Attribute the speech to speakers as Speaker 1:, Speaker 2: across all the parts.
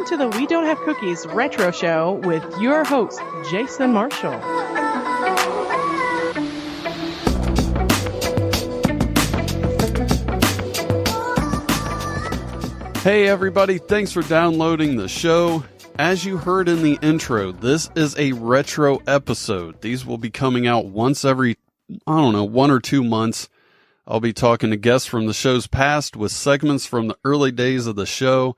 Speaker 1: to the We Don't Have Cookies Retro Show with your host, Jason Marshall.
Speaker 2: Hey everybody, thanks for downloading the show. As you heard in the intro, this is a retro episode. These will be coming out once every, 1 or 2 months. I'll be talking to guests from the show's past with segments from the early days of the show.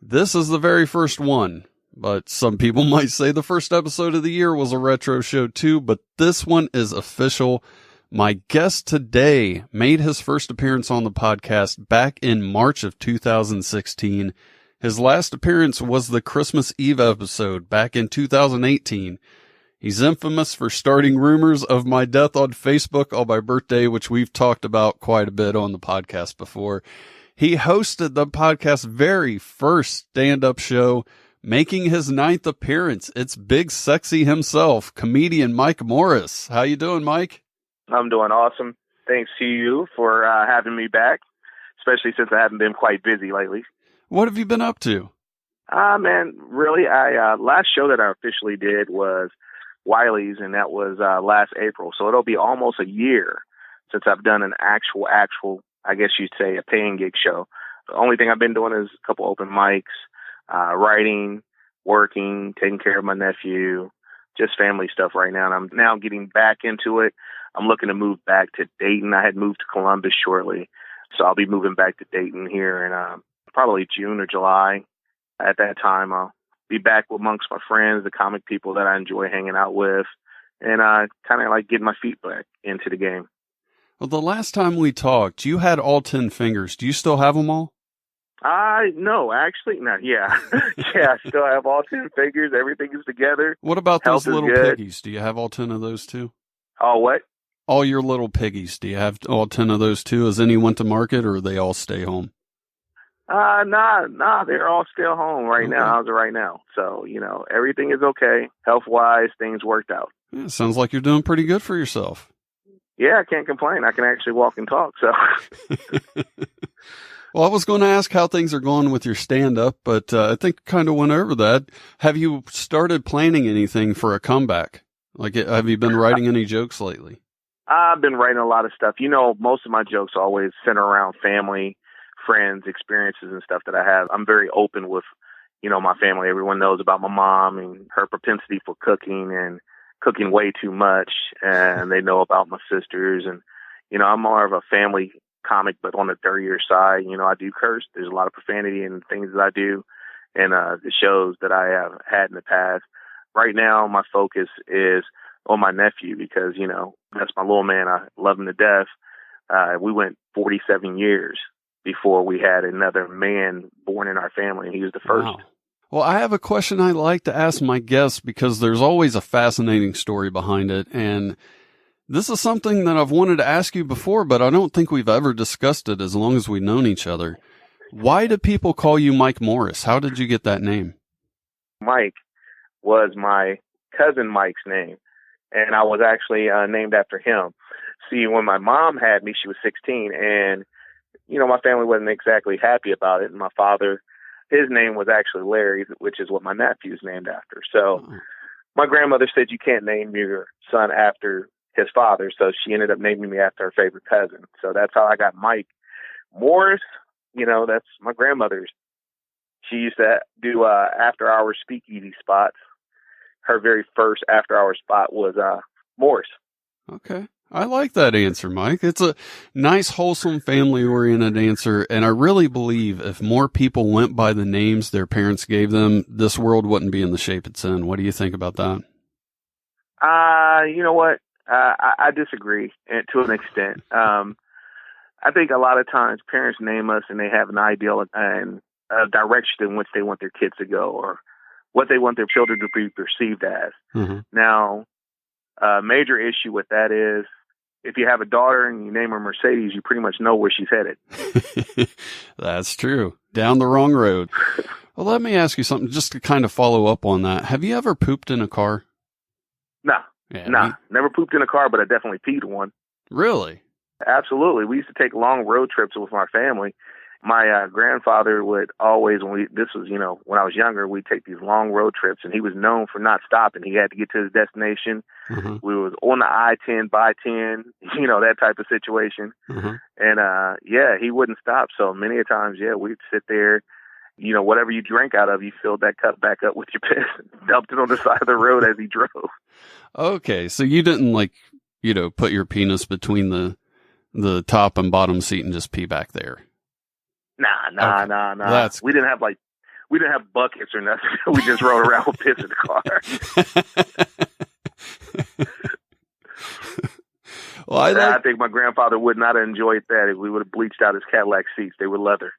Speaker 2: This is the very first one, but some people might say the first episode of the year was a retro show too, but this one is official. My guest today made his first appearance on the podcast back in March of 2016. His last appearance was the Christmas Eve episode back in 2018. He's infamous for starting rumors of my death on Facebook on my birthday, which we've talked about quite a bit on the podcast before. He hosted the podcast's very first stand-up show, making his 9th appearance. It's Big Sexy himself, comedian Mike Morris. How you doing, Mike?
Speaker 3: I'm doing awesome. Thanks to you for having me back, especially since I haven't been quite busy lately.
Speaker 2: What have you been up to?
Speaker 3: Man, really, last show that I officially did was Wiley's, and that was last April. So it'll be almost a year since I've done an actual, I guess you'd say, a paying gig show. The only thing I've been doing is a couple open mics, writing, working, taking care of my nephew, just family stuff right now. And I'm now getting back into it. I'm looking to move back to Dayton. I had moved to Columbus shortly, so I'll be moving back to Dayton here in probably June or July. At that time, I'll be back amongst my friends, the comic people that I enjoy hanging out with, and kind of like getting my feet back into the game.
Speaker 2: Well, the last time we talked, you had all 10 fingers. Do you still have them all?
Speaker 3: No, actually, no, yeah. Yeah, I still have all 10 fingers. Everything is together.
Speaker 2: What about those little piggies? Do you have all 10 of those too?
Speaker 3: Oh, what?
Speaker 2: All your little piggies. Do you have all 10 of those too? Has any went to market, or they all stay home?
Speaker 3: Nah, they're all still home right now. How's it right now? So, everything is okay. Health-wise, things worked out.
Speaker 2: Yeah, sounds like you're doing pretty good for yourself.
Speaker 3: Yeah, I can't complain. I can actually walk and talk, so.
Speaker 2: Well, I was going to ask how things are going with your stand-up, but I think kind of went over that. Have you started planning anything for a comeback? Like, have you been writing any jokes lately?
Speaker 3: I've been writing a lot of stuff. Most of my jokes always center around family, friends, experiences, and stuff that I have. I'm very open with, my family. Everyone knows about my mom and her propensity for cooking and cooking way too much. And they know about my sisters. And, I'm more of a family comic, but on the dirtier side. I do curse. There's a lot of profanity in things that I do and the shows that I have had in the past. Right now, my focus is on my nephew because, that's my little man. I love him to death. We went 47 years before we had another man born in our family, and he was the first.
Speaker 2: Wow. Well, I have a question I like to ask my guests because there's always a fascinating story behind it, and this is something that I've wanted to ask you before, but I don't think we've ever discussed it as long as we've known each other. Why do people call you Mike Morris? How did you get that name?
Speaker 3: Mike was my cousin Mike's name, and I was actually named after him. See, when my mom had me, she was 16, and, my family wasn't exactly happy about it. And my father, his name was actually Larry, which is what my nephew's named after. So my grandmother said, you can't name your son after his father. So she ended up naming me after her favorite cousin. So that's how I got Mike. Morris, that's my grandmother's. She used to do after-hour speakeasy spots. Her very first after-hour spot was Morris.
Speaker 2: Okay. I like that answer, Mike. It's a nice, wholesome, family-oriented answer, and I really believe if more people went by the names their parents gave them, this world wouldn't be in the shape it's in. What do you think about that?
Speaker 3: You know what? I disagree to an extent. I think a lot of times parents name us and they have an ideal and a direction in which they want their kids to go or what they want their children to be perceived as. Mm-hmm. Now, a major issue with that is if you have a daughter and you name her Mercedes, you pretty much know where she's headed.
Speaker 2: That's true. Down the wrong road. Well, let me ask you something just to kind of follow up on that. Have you ever pooped in a car?
Speaker 3: No. Never pooped in a car, but I definitely peed one.
Speaker 2: Really?
Speaker 3: Absolutely. We used to take long road trips with my family, my grandfather would always, when I was younger, we'd take these long road trips, and he was known for not stopping. He had to get to his destination.
Speaker 2: Mm-hmm.
Speaker 3: We was on the I-10 by 10, that type of situation.
Speaker 2: Mm-hmm.
Speaker 3: And he wouldn't stop. So many a times, we'd sit there. Whatever you drank out of, you filled that cup back up with your piss, dumped it on the side of the road as he drove. Okay,
Speaker 2: so you didn't put your penis between the top and bottom seat and just pee back there.
Speaker 3: Nah. We didn't have buckets or nothing. We just rode around with piss in the car. Well, I think my grandfather would not have enjoyed that if we would have bleached out his Cadillac seats. They were leather.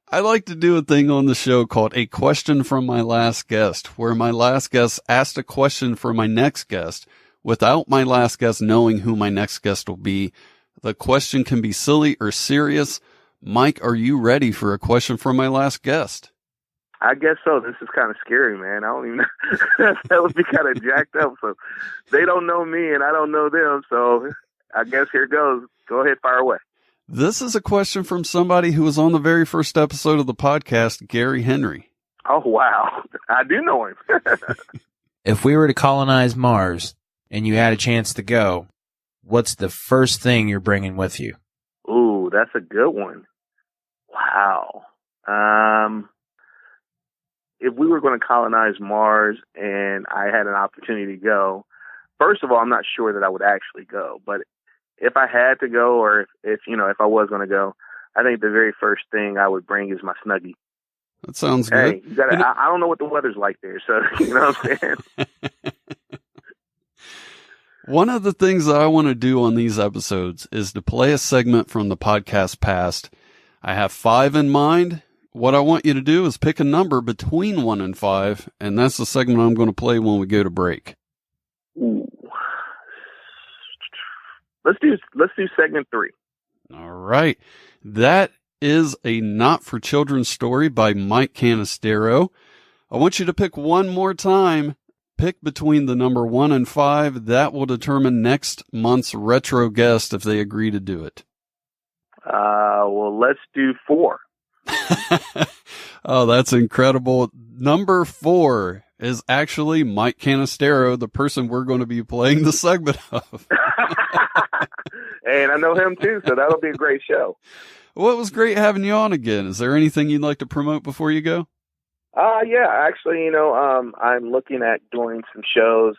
Speaker 2: I like to do a thing on the show called A Question from My Last Guest, where my last guest asked a question for my next guest without my last guest knowing who my next guest will be. The question can be silly or serious. Mike, are you ready for a question from my last guest?
Speaker 3: I guess so. This is kind of scary, man. I don't even know. That would be kind of jacked up. So they don't know me and I don't know them. So I guess here goes. Go ahead, fire away.
Speaker 2: This is a question from somebody who was on the very first episode of the podcast, Gary Henry.
Speaker 3: Oh, wow. I do know him.
Speaker 4: If we were to colonize Mars and you had a chance to go, what's the first thing you're bringing with you?
Speaker 3: Ooh, that's a good one. Wow. If we were going to colonize Mars and I had an opportunity to go, first of all, I'm not sure that I would actually go, but if I had to go, or if I was going to go, I think the very first thing I would bring is my Snuggie.
Speaker 2: That sounds good.
Speaker 3: Hey, I don't know what the weather's like there, so you know what I'm saying?
Speaker 2: One of the things that I want to do on these episodes is to play a segment from the podcast past. I have 5 in mind. What I want you to do is pick a number between 1 and 5, and that's the segment I'm going to play when we go to break.
Speaker 3: Ooh. Let's do segment 3.
Speaker 2: All right. That is a Not for Children story by Mike Canistero. I want you to pick one more time. Pick between the number 1 and 5. That will determine next month's retro guest if they agree to do it.
Speaker 3: Well, let's do 4.
Speaker 2: Oh, that's incredible. Number 4 is actually Mike Canistero, the person we're going to be playing the segment of.
Speaker 3: And I know him too, so that'll be a great show.
Speaker 2: Well, it was great having you on again. Is there anything you'd like to promote before you go?
Speaker 3: Yeah, actually, I'm looking at doing some shows.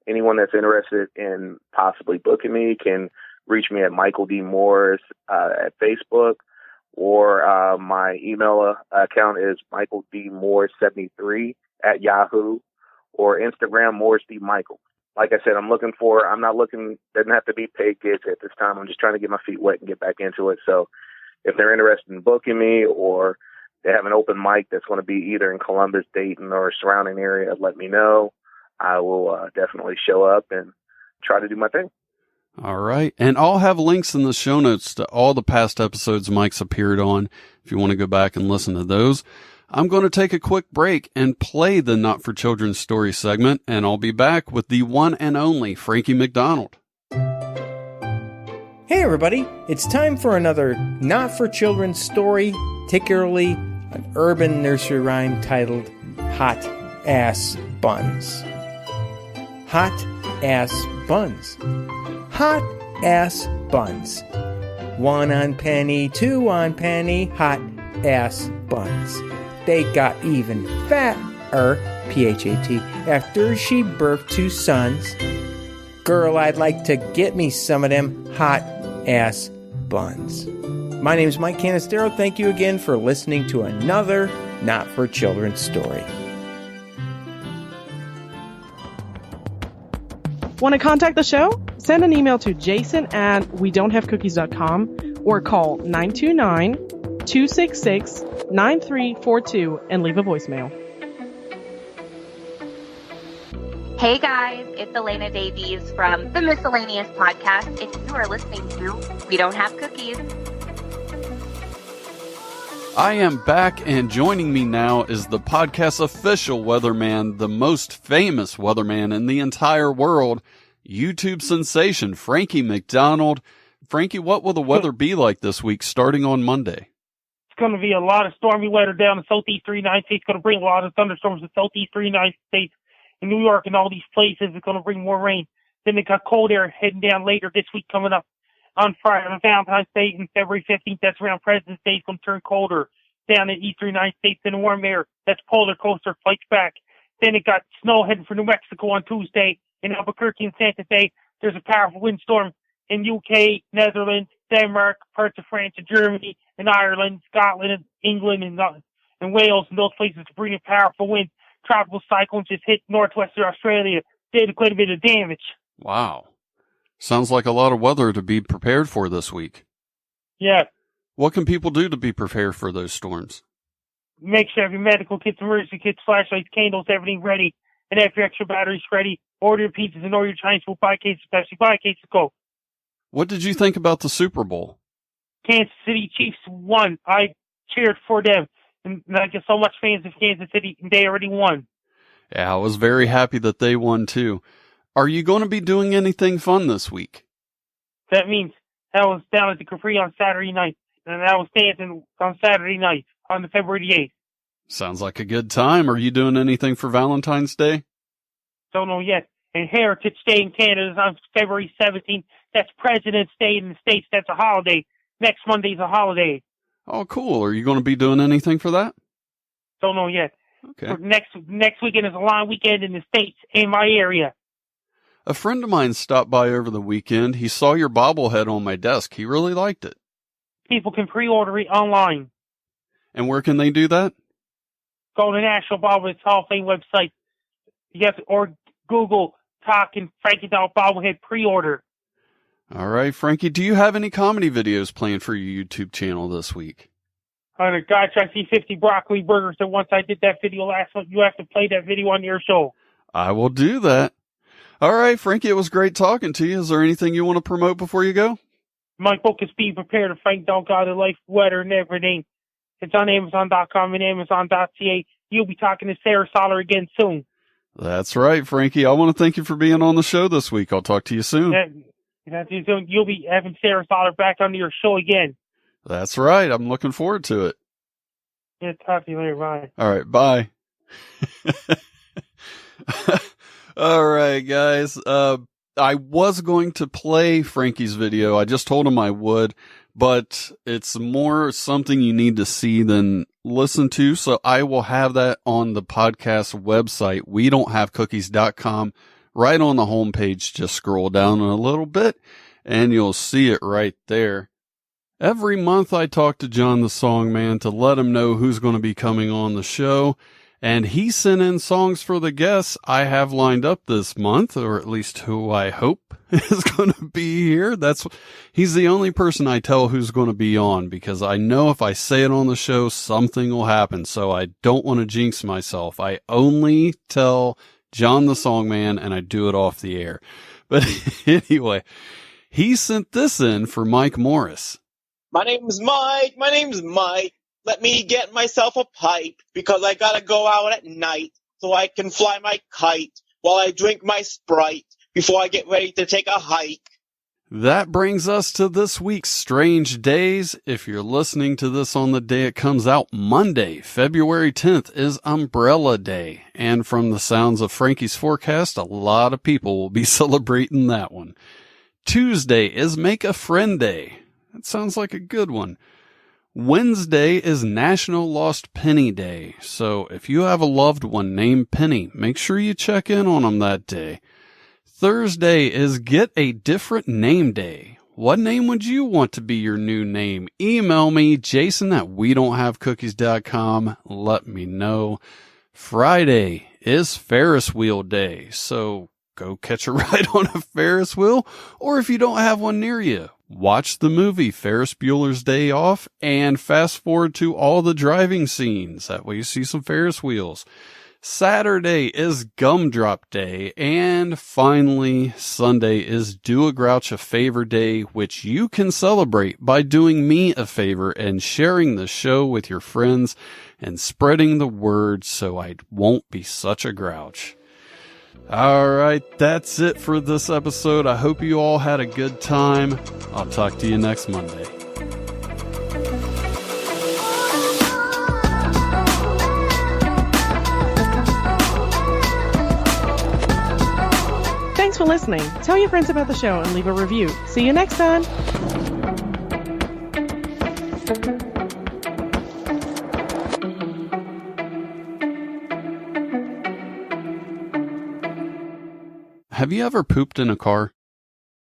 Speaker 3: Anyone that's interested in possibly booking me can reach me at Michael D. Morris at Facebook, or my email account is Michael D. Morris73 at Yahoo, or Instagram Morris D. Michael. Like I said, doesn't have to be paid gigs at this time. I'm just trying to get my feet wet and get back into it. So if they're interested in booking me, or they have an open mic that's going to be either in Columbus, Dayton, or surrounding area, let me know. I will definitely show up and try to do my thing.
Speaker 2: All right. And I'll have links in the show notes to all the past episodes Mike's appeared on if you want to go back and listen to those. I'm going to take a quick break and play the Not for Children story segment, and I'll be back with the one and only Frankie MacDonald.
Speaker 5: Hey everybody, it's time for another Not for Children story, particularly an urban nursery rhyme titled Hot Ass Buns. Hot Ass Buns. Hot Ass Buns. 1 on Penny, 2 on Penny, hot ass buns. They got even fatter, P-H-A-T, after she birthed 2 sons. Girl, I'd like to get me some of them hot ass buns. My name's Mike Canistero. Thank you again for listening to another Not for Children story.
Speaker 1: Want to contact the show? Send an email to jason@wedon'thavecookies.com or call 929-266-9342 and leave a voicemail.
Speaker 6: Hey guys, it's Elena Davies from the Miscellaneous Podcast, and you are listening to We Don't Have Cookies.
Speaker 2: I am back, and joining me now is the podcast's official weatherman, the most famous weatherman in the entire world, YouTube sensation, Frankie MacDonald. Frankie, what will the weather be like this week starting on Monday?
Speaker 7: It's going to be a lot of stormy weather down in southeastern United States. It's going to bring a lot of thunderstorms to southeastern United States, in New York and all these places. It's going to bring more rain. Then they got cold air heading down later this week coming up on Friday, on Valentine's Day, and February 15th. That's around President's Day. It's going to turn colder down in eastern United States. Then warm air. That's polar coaster flights back. Then it got snow heading for New Mexico on Tuesday. In Albuquerque and Santa Fe, there's a powerful windstorm in UK, Netherlands, Denmark, parts of France and Germany, and Ireland, Scotland, and England, and Wales, and those places to bring a powerful wind. Tropical cyclones just hit northwestern Australia. Did quite a bit of damage.
Speaker 2: Wow. Sounds like a lot of weather to be prepared for this week.
Speaker 7: Yeah.
Speaker 2: What can people do to be prepared for those storms?
Speaker 7: Make sure you have your medical kits, emergency kits, flashlights, candles, everything ready, and have your extra batteries ready. Order your pizzas and order your Chinese food. Buy cases, especially buy cases, go.
Speaker 2: What did you think about the Super Bowl?
Speaker 7: Kansas City Chiefs won. I cheered for them. And I get so much fans of Kansas City, and they already won.
Speaker 2: Yeah, I was very happy that they won too. Are you going to be doing anything fun this week?
Speaker 7: That means I was down at the Capri on Saturday night, and I was dancing on Saturday night on the February 8th.
Speaker 2: Sounds like a good time. Are you doing anything for Valentine's Day?
Speaker 7: Don't know yet. And Heritage Day in Canada is on February 17th. That's President's Day in the States. That's a holiday. Next Monday's a holiday.
Speaker 2: Oh, cool. Are you going to be doing anything for that?
Speaker 7: Don't know yet.
Speaker 2: Okay.
Speaker 7: For next weekend is a long weekend in the States, in my area.
Speaker 2: A friend of mine stopped by over the weekend. He saw your bobblehead on my desk. He really liked it.
Speaker 7: People can pre-order it online.
Speaker 2: And where can they do that?
Speaker 7: Go to the National Bobblehead Hall of Fame website. Or Google Talking Frankie MacDonald Bobblehead pre-order.
Speaker 2: All right, Frankie, do you have any comedy videos planned for your YouTube channel this week?
Speaker 7: Oh, gosh, I see 50 broccoli burgers. And once I did that video last month, you have to play that video on your show.
Speaker 2: I will do that. All right, Frankie, it was great talking to you. Is there anything you want to promote before you go?
Speaker 7: My book is Be Prepared to Frank Don't God of Life, Weather, and Everything. It's on Amazon.com and Amazon.ca. You'll be talking to Sarah Soller again soon.
Speaker 2: That's right, Frankie. I want to thank you for being on the show this week. I'll talk to you soon.
Speaker 7: You'll be having Sarah Soller back on your show again.
Speaker 2: That's right. I'm looking forward to it.
Speaker 7: Yeah, talk to you later. Bye.
Speaker 2: All right. Bye. All right, guys. I was going to play Frankie's video. I just told him I would, but it's more something you need to see than listen to. So I will have that on the podcast website, WeDon'tHaveCookies.com. Right on the homepage. Just scroll down a little bit and you'll see it right there. Every month I talk to John the Songman to let him know who's going to be coming on the show. And he sent in songs for the guests I have lined up this month, or at least who I hope is going to be here. He's the only person I tell who's going to be on, because I know if I say it on the show, something will happen. So I don't want to jinx myself. I only tell John the Songman, and I do it off the air. But anyway, he sent this in for Mike Morris.
Speaker 8: My name's Mike. Let me get myself a pipe, because I gotta go out at night so I can fly my kite while I drink my Sprite before I get ready to take a hike.
Speaker 2: That brings us to this week's Strange Days. If you're listening to this on the day it comes out, Monday, February 10th, is Umbrella Day. And from the sounds of Frankie's forecast, a lot of people will be celebrating that one. Tuesday is Make a Friend Day. That sounds like a good one. Wednesday is National Lost Penny Day. So if you have a loved one named Penny, make sure you check in on them that day. Thursday is Get a Different Name Day. What name would you want to be your new name? Email me, Jason@WeDon'tHaveCookies.com. Let me know. Friday is Ferris Wheel Day. So go catch a ride on a Ferris wheel. Or if you don't have one near you, watch the movie Ferris Bueller's Day Off and fast forward to all the driving scenes. That way you see some Ferris wheels. Saturday is Gumdrop Day. And finally, Sunday is Do a Grouch a Favor Day, which you can celebrate by doing me a favor and sharing the show with your friends and spreading the word so I won't be such a grouch. All right, that's it for this episode. I hope you all had a good time. I'll talk to you next Monday.
Speaker 1: Thanks for listening. Tell your friends about the show and leave a review. See you next time.
Speaker 2: Have you ever pooped in a car?